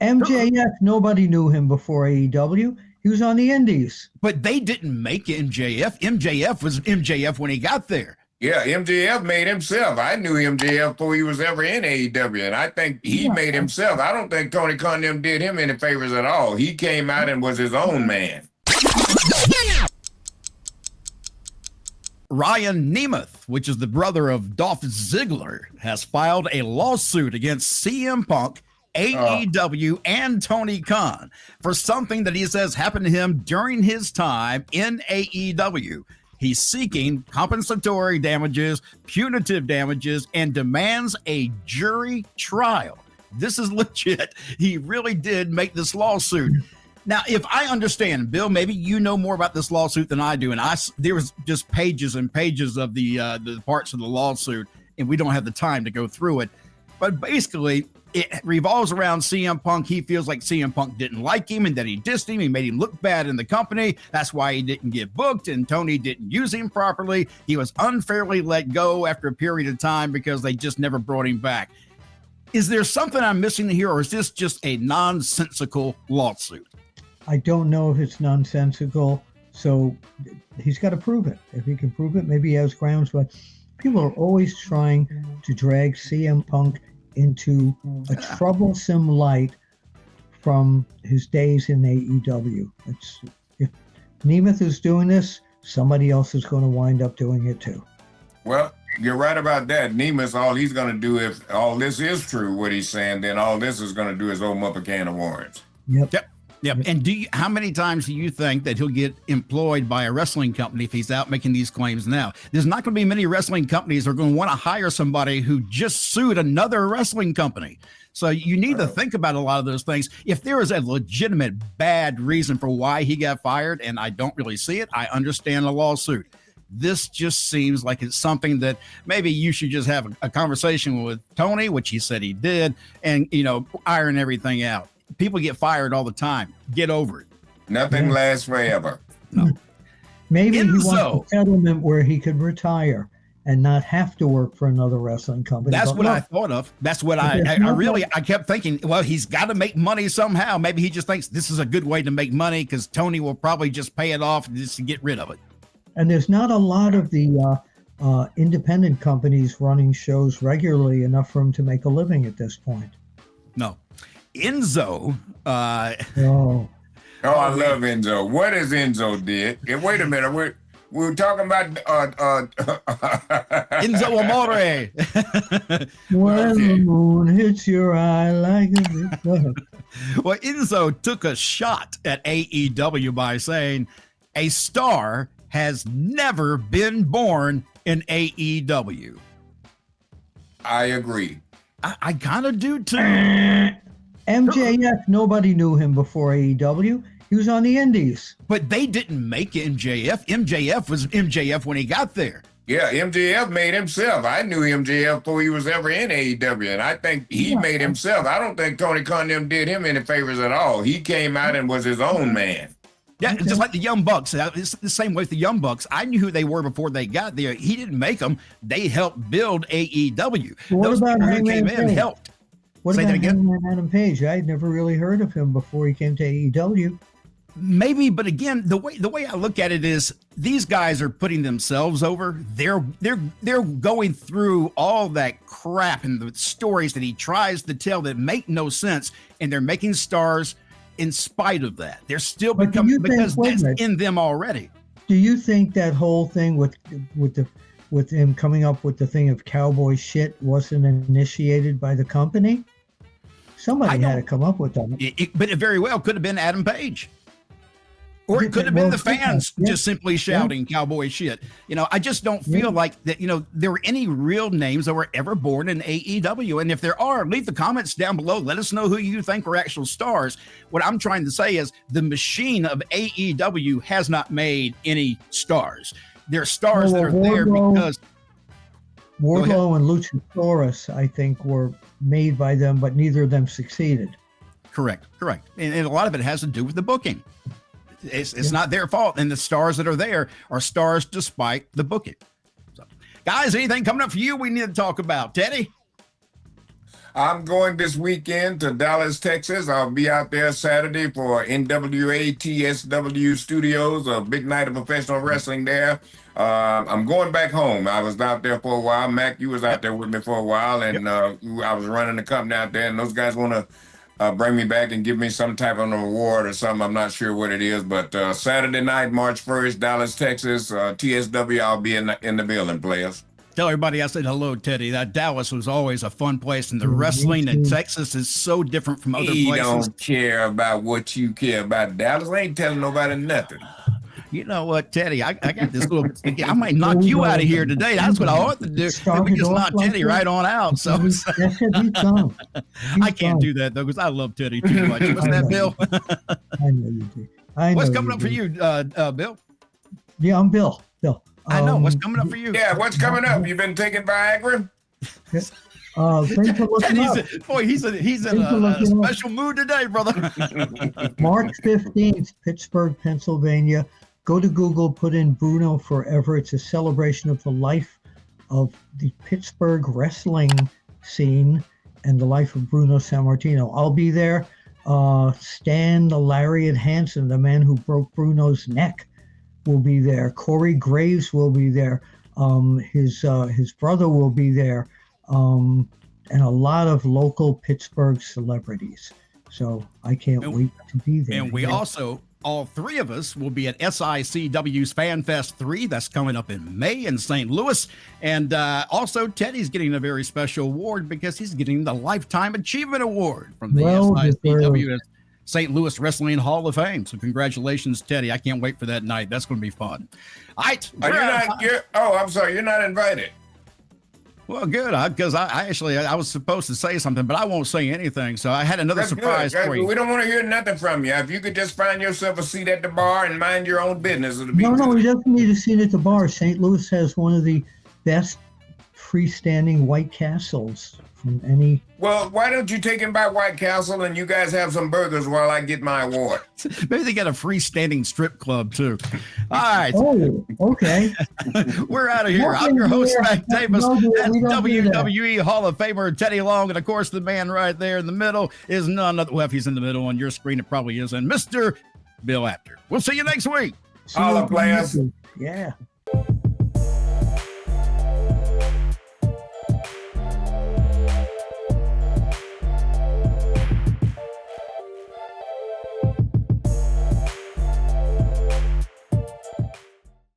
MJF, nobody knew him before AEW. He was on the Indies. But they didn't make MJF. MJF was MJF when he got there. Yeah, MJF made himself. I knew MJF before he was ever in AEW, and I think he made himself. I don't think Tony Khan them did him any favors at all. He came out and was his own man. Ryan Nemeth, which is the brother of Dolph Ziggler, has filed a lawsuit against CM Punk, AEW, and Tony Khan for something that he says happened to him during his time in AEW. He's seeking compensatory damages, punitive damages, and demands a jury trial. This is legit. He really did make this lawsuit. Now, if I understand, Bill, maybe you know more about this lawsuit than I do, and there was just pages and pages of the parts of the lawsuit, and we don't have the time to go through it. But basically, it revolves around CM Punk. He feels like CM Punk didn't like him and that he dissed him. He made him look bad in the company. That's why he didn't get booked, and Tony didn't use him properly. He was unfairly let go after a period of time because they just never brought him back. Is there something I'm missing here, or is this just a nonsensical lawsuit? I don't know if it's nonsensical, so he's got to prove it. If he can prove it, maybe he has grounds, but people are always trying to drag CM Punk into a troublesome light from his days in AEW. If Nemeth is doing this, somebody else is going to wind up doing it too. Well, you're right about that. Nemeth, all he's going to do, if all this is true, what he's saying, then all this is going to do is open up a can of worms. Yep. And how many times do you think that he'll get employed by a wrestling company if he's out making these claims now? There's not going to be many wrestling companies that are going to want to hire somebody who just sued another wrestling company. So you need to think about a lot of those things. If there is a legitimate bad reason for why he got fired, and I don't really see it, I understand a lawsuit. This just seems like it's something that maybe you should just have a conversation with Tony, which he said he did, and, iron everything out. People get fired all the time. Get over it. Nothing lasts forever. No. Maybe he wants a settlement where he could retire and not have to work for another wrestling company. That's what I thought of. That's what I kept thinking, well, he's got to make money somehow. Maybe he just thinks this is a good way to make money because Tony will probably just pay it off just to get rid of it. And there's not a lot of the independent companies running shows regularly enough for him to make a living at this point. No. Enzo. I love Enzo. What has Enzo did? Wait a minute. We were talking about Enzo Amore. When the moon hits your eye like a big bug. Well, Enzo took a shot at AEW by saying a star has never been born in AEW. I agree. I kind of do too. MJF, nobody knew him before AEW. He was on the Indies. But they didn't make MJF. MJF was MJF when he got there. Yeah, MJF made himself. I knew MJF before he was ever in AEW, and I think he made himself. I don't think Tony Khan them did him any favors at all. He came out and was his own man. Yeah, just like the Young Bucks. It's the same way with the Young Bucks. I knew who they were before they got there. He didn't make them. They helped build AEW. Those people who came in helped. What about Adam Page? I had never really heard of him before he came to AEW. Maybe, but again, the way I look at it is these guys are putting themselves over. They're going through all that crap and the stories that he tries to tell that make no sense, and they're making stars in spite of that. They're still becoming, because that's in them already. Do you think that whole thing with him coming up with the thing of cowboy shit wasn't initiated by the company? Somebody had to come up with that. But it very well could have been Adam Page. Or it could have been the fans just simply shouting cowboy shit. I just don't feel like that, there were any real names that were ever born in AEW. And if there are, leave the comments down below. Let us know who you think were actual stars. What I'm trying to say is the machine of AEW has not made any stars. There are stars that are there because Wardlow and Luchasaurus, I think, were made by them, but neither of them succeeded. Correct. And a lot of it has to do with the booking. It's not their fault, and the stars that are there are stars despite the booking. So, guys, anything coming up for you we need to talk about? Teddy? I'm going this weekend to Dallas, Texas. I'll be out there Saturday for NWA TSW Studios, a big night of professional wrestling there. I'm going back home. I was out there for a while. Mac, you was out there with me for a while, and I was running the company out there, and those guys want to bring me back and give me some type of an award or something. I'm not sure what it is, but Saturday night, March 1st, Dallas, Texas, TSW, I'll be in the building, players. Tell everybody I said hello, Teddy. That Dallas was always a fun place, and the wrestling in Texas is so different from other places. He don't care about what you care about, Dallas. I ain't telling nobody nothing. You know what, Teddy? I got this little. I might knock you out of here today. That's what I want to do. We just knock Teddy right on out. So I can't do that though because I love Teddy too much. What's that, Bill? I know you do. What's coming up for you, Bill? Yeah, I'm Bill. I know. What's coming up for you? Yeah, what's coming up? You been taking Viagra? Things are looking up. Boy, he's in a special mood today, brother. March 15th, Pittsburgh, Pennsylvania. Go to Google, put in Bruno Forever. It's a celebration of the life of the Pittsburgh wrestling scene and the life of Bruno Sammartino. I'll be there. Stan the Lariat Hansen, the man who broke Bruno's neck, will be there. Corey Graves will be there. His brother will be there. And a lot of local Pittsburgh celebrities. So I can't wait to be there. And we also, all three of us, will be at SICW's Fan Fest 3. That's coming up in May in St. Louis. And also, Teddy's getting a very special award because he's getting the Lifetime Achievement Award from the SICW St. Louis Wrestling Hall of Fame. So congratulations, Teddy. I can't wait for that night. That's going to be fun. All right. I'm sorry. You're not invited. Well, good, because I was supposed to say something, but I won't say anything. So I had another surprise for you. We don't want to hear nothing from you. If you could just find yourself a seat at the bar and mind your own business, it'll be No, he doesn't need a seat at the bar. St. Louis has one of the best freestanding White Castles from any. Well, why don't you take him by White Castle and you guys have some burgers while I get my award? Maybe they got a freestanding strip club too. All right. Oh, okay. We're out of here. I'm your host, Mac Davis. That's WWE Hall of Famer Teddy Long. And of course, the man right there in the middle is none other. Well, if he's in the middle on your screen, it probably is. And Mr. Bill Apter. We'll see you next week. All the players. Yeah.